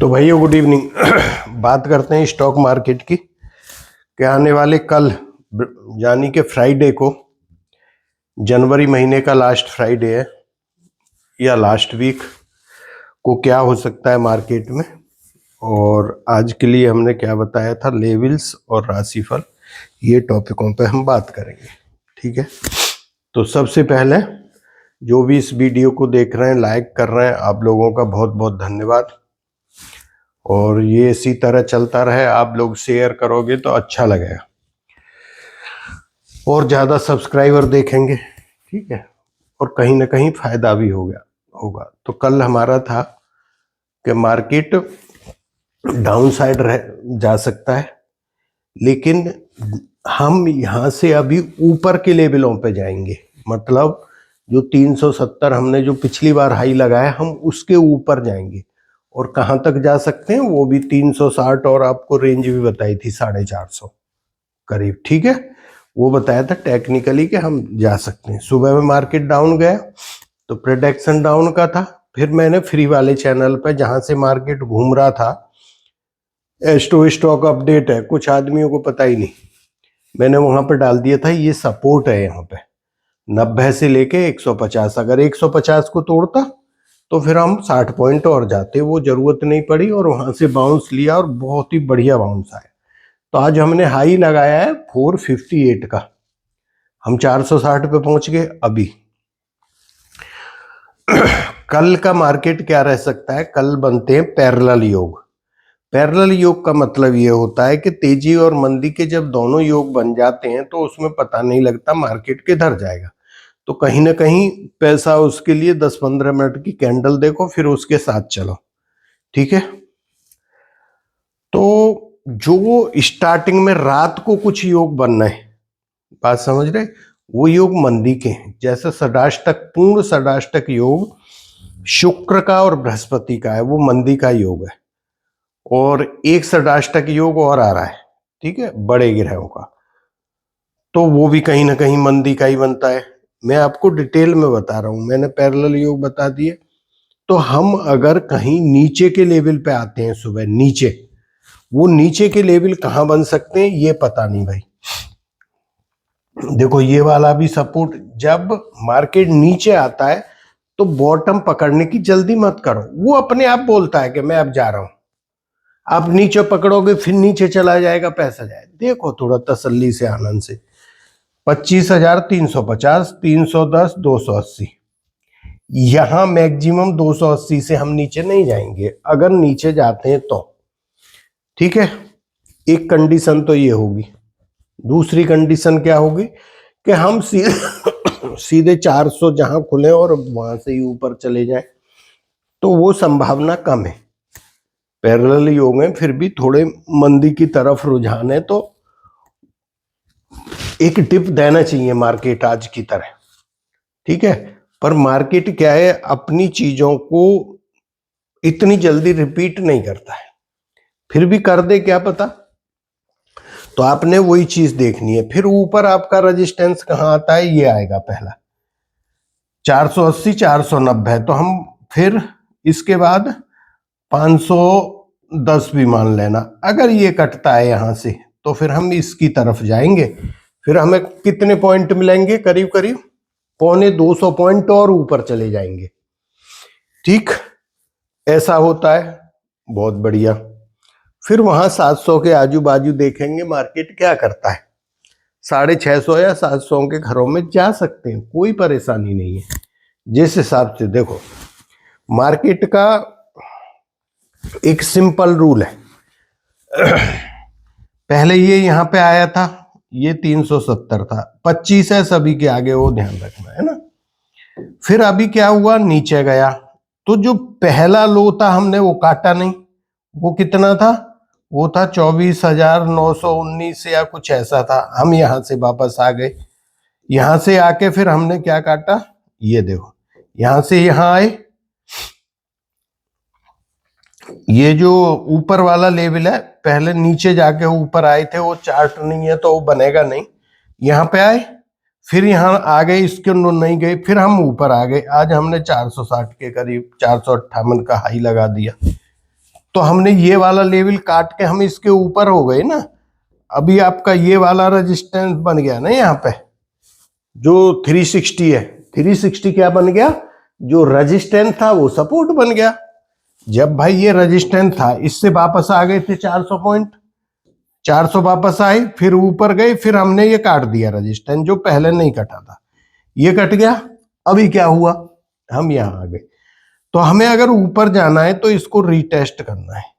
तो भैया good evening. बात करते हैं स्टॉक मार्केट की कि आने वाले कल यानी कि फ्राइडे को, जनवरी महीने का लास्ट फ्राइडे है या लास्ट वीक को क्या हो सकता है मार्केट में। और आज के लिए हमने क्या बताया था, लेवल्स और राशिफल, ये टॉपिकों पे हम बात करेंगे। ठीक है, तो सबसे पहले जो भी इस वीडियो को देख रहे हैं, लाइक कर रहे हैं, आप लोगों का बहुत बहुत धन्यवाद। और ये इसी तरह चलता रहे, आप लोग शेयर करोगे तो अच्छा लगेगा और ज़्यादा सब्सक्राइबर देखेंगे। ठीक है, और कहीं ना कहीं फायदा भी होगा। तो कल हमारा था कि मार्केट डाउन साइड जा सकता है, लेकिन हम यहाँ से अभी ऊपर के लेवलों पे जाएंगे। मतलब जो 370 हमने जो पिछली बार हाई लगाया, हम उसके ऊपर जाएंगे। और कहाँ तक जा सकते हैं वो भी 360, और आपको रेंज भी बताई थी 450 करीब। ठीक है, वो बताया था टेक्निकली कि हम जा सकते हैं। सुबह में मार्केट डाउन गया तो प्रेडिक्शन डाउन का था। फिर मैंने फ्री वाले चैनल पे, जहां से मार्केट घूम रहा था, एस्टो स्टॉक अपडेट है, कुछ आदमियों को पता ही नहीं, मैंने वहां पे डाल दिया था ये सपोर्ट है यहाँ पे 90 से लेके 150। अगर 150 को तोड़ता तो फिर हम 60 पॉइंट और जाते, वो जरूरत नहीं पड़ी। और वहां से बाउंस लिया और बहुत ही बढ़िया बाउंस आया। तो आज हमने हाई लगाया है 458 का, हम 460 पे पहुंच गए अभी। कल का मार्केट क्या रह सकता है, कल बनते हैं पैरेलल योग। पैरेलल योग का मतलब ये होता है कि तेजी और मंदी के जब दोनों योग बन जाते हैं तो उसमें पता नहीं लगता मार्केट किधर जाएगा। तो कहीं ना कहीं पैसा, उसके लिए 10-15 मिनट की कैंडल देखो, फिर उसके साथ चलो। ठीक है, तो जो स्टार्टिंग में रात को कुछ योग बनना है, बात समझ रहे, वो योग मंदी के हैं। जैसे षडाष्टक, पूर्ण षडाष्टक योग शुक्र का और बृहस्पति का है, वो मंदी का योग है। और एक षडाष्टक योग और आ रहा है, ठीक है, बड़े ग्रहों का, तो वो भी कहीं ना कहीं मंदी का ही बनता है। मैं आपको डिटेल में बता रहा हूं, मैंने पैरेलल योग बता दिए। तो हम अगर कहीं नीचे के लेवल पे आते हैं सुबह, नीचे, वो नीचे के लेवल कहां बन सकते हैं ये पता नहीं भाई। देखो ये वाला भी सपोर्ट, जब मार्केट नीचे आता है तो बॉटम पकड़ने की जल्दी मत करो, वो अपने आप बोलता है कि मैं अब जा रहा हूं। आप नीचे पकड़ोगे फिर नीचे चला जाएगा, पैसा जाए। देखो थोड़ा तसल्ली से, आनंद से। 25,350, 310, 280, यहां मैक्सिमम 280 से हम नीचे नहीं जाएंगे अगर नीचे जाते हैं तो। ठीक है, एक कंडीशन तो ये होगी। दूसरी कंडीशन क्या होगी कि हम सीधे 400 जहां खुले और वहां से ही ऊपर चले जाएं, तो वो संभावना कम है। पैरेलल योग में फिर भी थोड़े मंदी की तरफ रुझान है, तो एक टिप देना चाहिए मार्केट आज की तरह। ठीक है, पर मार्केट क्या है, अपनी चीजों को इतनी जल्दी रिपीट नहीं करता है, फिर भी कर दे क्या पता। तो आपने वही चीज देखनी है। फिर ऊपर आपका रेजिस्टेंस कहां आता है, ये आएगा पहला 480, 490। तो हम फिर इसके बाद 510 भी मान लेना। अगर ये कटता है यहां से तो फिर हम इसकी तरफ जाएंगे। फिर हमें कितने पॉइंट मिलेंगे, करीब करीब 250 पॉइंट और ऊपर चले जाएंगे। ठीक, ऐसा होता है, बहुत बढ़िया। फिर वहां 700 के आजू बाजू देखेंगे मार्केट क्या करता है। 650 या 700 के घरों में जा सकते हैं, कोई परेशानी नहीं है। जिस हिसाब से देखो, मार्केट का एक सिंपल रूल है। पहले ये यहां पे आया था, ये 370 था, 25 है सभी के आगे, वो ध्यान रखना है ना। फिर अभी क्या हुआ, नीचे गया, तो जो पहला लो था हमने वो काटा नहीं। वो कितना था, वो था 24,919 या कुछ ऐसा था। हम यहां से वापस आ गए, यहां से आके फिर हमने क्या काटा, ये देखो, यहां से यहां आए, ये जो ऊपर वाला लेवल है, पहले नीचे जाके ऊपर आए थे, वो चार्ट नहीं है तो वो बनेगा नहीं। यहां पे आए, फिर यहां आ गए, इसके नहीं गए, फिर हम ऊपर आ गए। आज हमने 460 के करीब, 458 का हाई लगा दिया। तो हमने ये वाला लेवल काट के हम इसके ऊपर हो गए ना। अभी आपका ये वाला रेजिस्टेंस बन गया ना यहाँ पे, जो 360 है, 360 क्या बन गया, जो रेजिस्टेंस था वो सपोर्ट बन गया। जब भाई ये रेजिस्टेंस था, इससे वापस आ गए थे 400 पॉइंट, 400 वापस आए, फिर ऊपर गए, फिर हमने ये काट दिया रेजिस्टेंस जो पहले नहीं कटा था, ये कट गया। अभी क्या हुआ, हम यहां आ गए। तो हमें अगर ऊपर जाना है तो इसको रीटेस्ट करना है।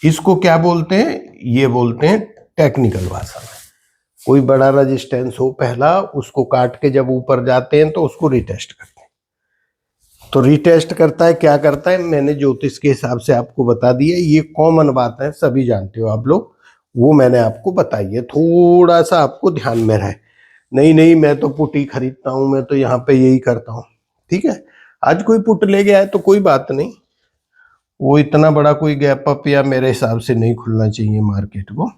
इसको क्या बोलते हैं, ये बोलते हैं टेक्निकल भाषा में, कोई बड़ा रेजिस्टेंस हो पहला, उसको काट के जब ऊपर जाते हैं तो उसको रीटेस्ट करते हैं। तो रीटेस्ट करता है, क्या करता है, मैंने ज्योतिष के हिसाब से आपको बता दिया, ये कॉमन बात है, सभी जानते हो आप लोग, वो मैंने आपको बताई है, थोड़ा सा आपको ध्यान में रहे। नहीं मैं तो पुट ही खरीदता हूं, मैं तो यहाँ पे यही करता हूँ, ठीक है। आज कोई पुट ले गया है तो कोई बात नहीं, वो इतना बड़ा कोई गैप अप या मेरे हिसाब से नहीं खुलना चाहिए मार्केट को,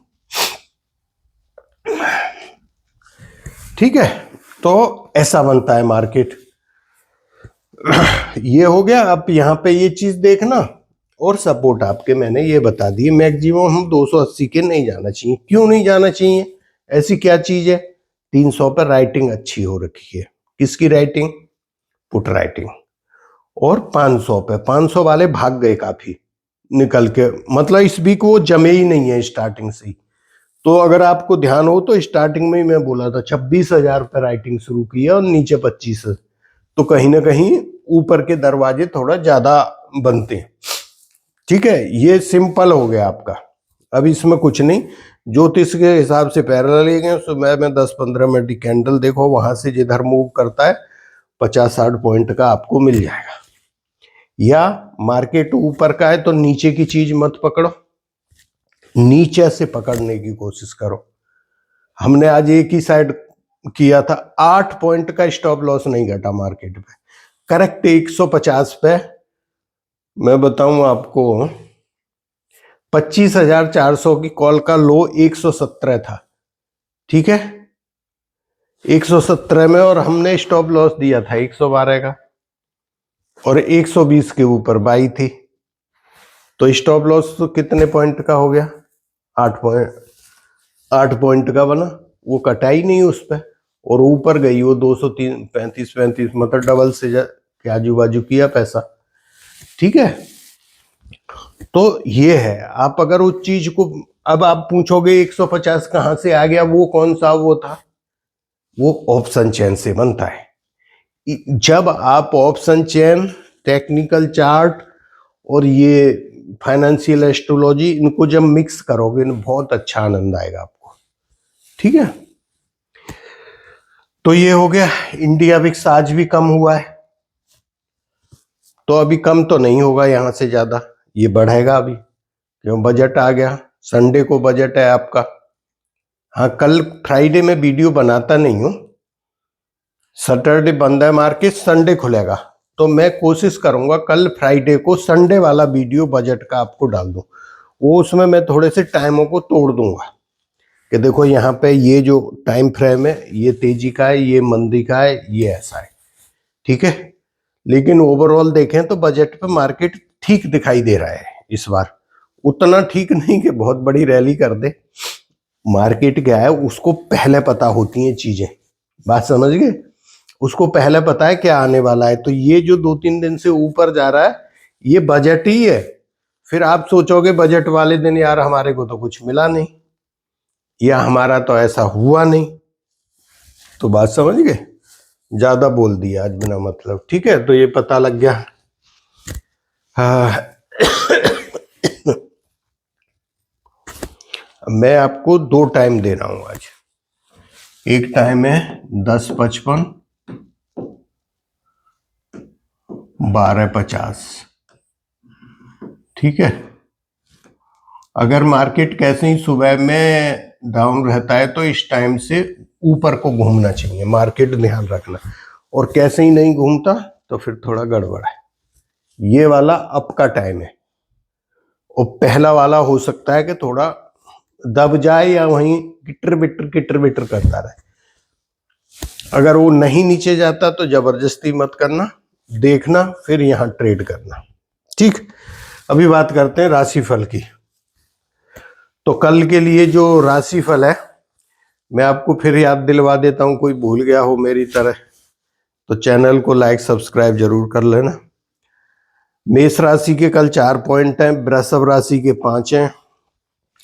ठीक है। तो ऐसा बनता है मार्केट। ये हो गया। अब यहाँ पे ये चीज देखना, और सपोर्ट आपके मैंने ये बता दी, मैक्सिमम हम 280 के नहीं जाना चाहिए। क्यों नहीं जाना चाहिए, ऐसी क्या चीज है, 300 पर राइटिंग अच्छी हो रखी है, किसकी राइटिंग, पुट राइटिंग। और 500 पे, 500 वाले भाग गए काफी निकल के, मतलब इस वीक वो जमे ही नहीं है स्टार्टिंग से ही। तो अगर आपको ध्यान हो तो स्टार्टिंग में ही मैं बोला था 26,000 पे राइटिंग शुरू की है और नीचे 25, तो कहीं ना कहीं ऊपर के दरवाजे थोड़ा ज्यादा बनते हैं, ठीक है। ये सिंपल हो गया आपका। अब इसमें कुछ नहीं, ज्योतिष के हिसाब से पैरेलल ले गए, सुबह में 10-15 मिनट की कैंडल देखो, वहां से जिधर मूव करता है 50-60 पॉइंट का आपको मिल जाएगा। या मार्केट ऊपर का है तो नीचे की चीज मत पकड़ो, नीचे से पकड़ने की कोशिश करो। हमने आज एक ही साइड किया था, 8 पॉइंट का स्टॉप लॉस नहीं घटा मार्केट पे, करेक्ट 150 पे। मैं बताऊं आपको, 25,400 की कॉल का लो 117 था, ठीक है, 117 में, और हमने स्टॉप लॉस दिया था 112 का, और 120 के ऊपर बाई थी, तो स्टॉप लॉस तो कितने पॉइंट का हो गया, 8 पॉइंट का बना, वो कटा ही नहीं उस पर, और ऊपर गई वो 235, मतलब डबल से के आजू बाजू किया पैसा, ठीक है। तो ये है, आप अगर उस चीज को, अब आप पूछोगे 150 कहां से आ गया, वो कौन सा वो था, वो ऑप्शन चेन से बनता है। जब आप ऑप्शन चेन, टेक्निकल चार्ट और ये फाइनेंशियल एस्ट्रोलॉजी, इनको जब मिक्स करोगे ना, बहुत अच्छा आनंद आएगा आपको, ठीक है। तो ये हो गया। इंडिया विक्स आज भी कम हुआ है, तो अभी कम तो नहीं होगा यहां से ज्यादा, ये बढ़ेगा अभी, क्यों, बजट आ गया, संडे को बजट है आपका। हाँ, कल फ्राइडे में वीडियो बनाता नहीं हूं, सैटरडे बंद है मार्केट, संडे खुलेगा, तो मैं कोशिश करूंगा कल फ्राइडे को संडे वाला वीडियो बजट का आपको डाल दूं। वो उसमें मैं थोड़े से टाइमों को तोड़ दूंगा कि देखो यहाँ पे ये जो टाइम फ्रेम है, ये तेजी का है, ये मंदी का है, ये ऐसा है, ठीक है। लेकिन ओवरऑल देखें तो बजट पे मार्केट ठीक दिखाई दे रहा है इस बार, उतना ठीक नहीं कि बहुत बड़ी रैली कर दे। मार्केट क्या है, उसको पहले पता होती हैं चीजें, बात समझ गए, उसको पहले पता है क्या आने वाला है। तो ये जो 2-3 दिन से ऊपर जा रहा है, ये बजट ही है। फिर आप सोचोगे बजट वाले दिन यार हमारे को तो कुछ मिला नहीं, या हमारा तो ऐसा हुआ नहीं, तो बात समझ गए, ज्यादा बोल दिया आज बिना मतलब, ठीक है। तो ये पता लग गया। मैं आपको 2 टाइम दे रहा हूं आज। एक टाइम है 10:55, 12:50, ठीक है। अगर मार्केट कैसे ही सुबह में डाउन रहता है तो इस टाइम से ऊपर को घूमना चाहिए, मार्केट ध्यान रखना, और कैसे ही नहीं घूमता तो फिर थोड़ा गड़बड़ है। ये वाला अप का टाइम है, और पहला वाला हो सकता है कि थोड़ा दब जाए या वहीं किटर बिटर करता रहे। अगर वो नहीं नीचे जाता तो जबरदस्ती मत करना, देखना, फिर यहां ट्रेड करना, ठीक, अभी बात करते हैं राशिफल की। तो कल के लिए जो राशिफल है मैं आपको फिर याद दिलवा देता हूं, कोई भूल गया हो मेरी तरह तो चैनल को लाइक सब्सक्राइब जरूर कर लेना। मेष राशि के कल 4 पॉइंट हैं, वृषभ राशि के 5 हैं,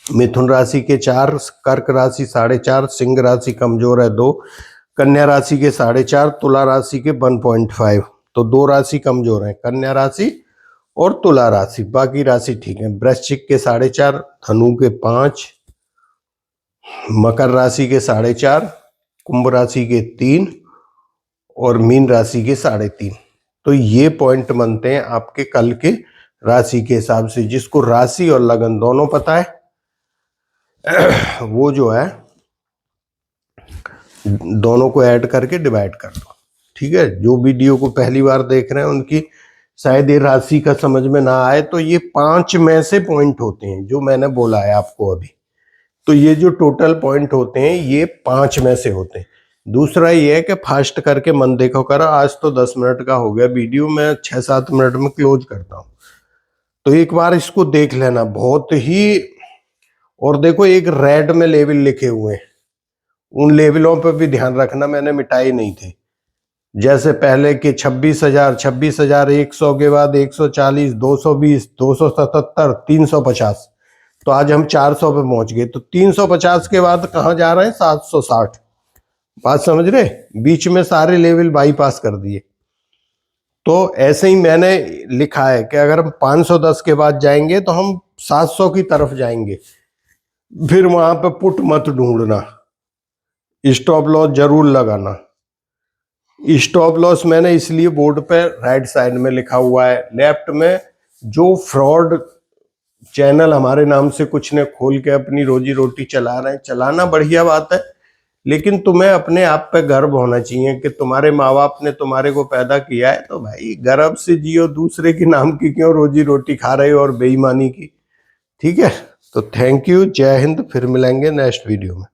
मिथुन राशि के 4, कर्क राशि 4.5, सिंह राशि कमजोर है 2, कन्या राशि के 4.5, तुला राशि के 1.5। तो 2 राशि कमजोर हैं, कन्या राशि और तुला राशि, बाकी राशि ठीक है। वृश्चिक के 4.5, धनु के 5, मकर राशि के 4.5, कुंभ राशि के 3 और मीन राशि के 3.5। तो ये पॉइंट बनते हैं आपके कल के राशि के हिसाब से। जिसको राशि और लगन दोनों पता है वो जो है दोनों को ऐड करके डिवाइड कर दो, ठीक है। जो वीडियो को पहली बार देख रहे हैं उनकी शायद ये राशि का समझ में ना आए, तो ये 5 में से पॉइंट होते हैं जो मैंने बोला है आपको अभी। तो ये जो टोटल पॉइंट होते हैं ये 5 में से होते हैं। दूसरा ये है कि फास्ट करके मन देखो करो, आज तो 10 मिनट का हो गया वीडियो, मैं 6-7 मिनट में क्लोज करता हूं। तो एक बार इसको देख लेना बहुत ही। और देखो एक रेड में लेवल लिखे हुए हैं, उन लेवलों पर भी ध्यान रखना, मैंने मिटाई नहीं थे। जैसे पहले के 26,000, 26,100 के बाद 140, 220, 277, 350। तो आज हम 400 पे पहुंच गए। तो 350 के बाद कहां जा रहे हैं? 760। बात समझ रहे? बीच में सारे लेवल बाईपास कर दिए। तो ऐसे ही मैंने लिखा है कि अगर हम 510 के बाद जाएंगे तो हम 700 की तरफ जाएंगे। फिर वहां पे पुट मत ढूंढना, स्टॉप लॉस जरूर लगाना। स्टॉप लॉस मैंने इसलिए बोर्ड पे राइट साइड में लिखा हुआ है, लेफ्ट में जो फ्रॉड चैनल हमारे नाम से कुछ ने खोल के अपनी रोजी रोटी चला रहे हैं, चलाना बढ़िया बात है, लेकिन तुम्हें अपने आप पे गर्व होना चाहिए कि तुम्हारे माँ बाप ने तुम्हारे को पैदा किया है, तो भाई गर्व से जियो। दूसरे के नाम की क्यों रोजी रोटी खा रहे हो और बेईमानी की, ठीक है। तो थैंक यू, जय हिंद, फिर मिलेंगे नेक्स्ट वीडियो में।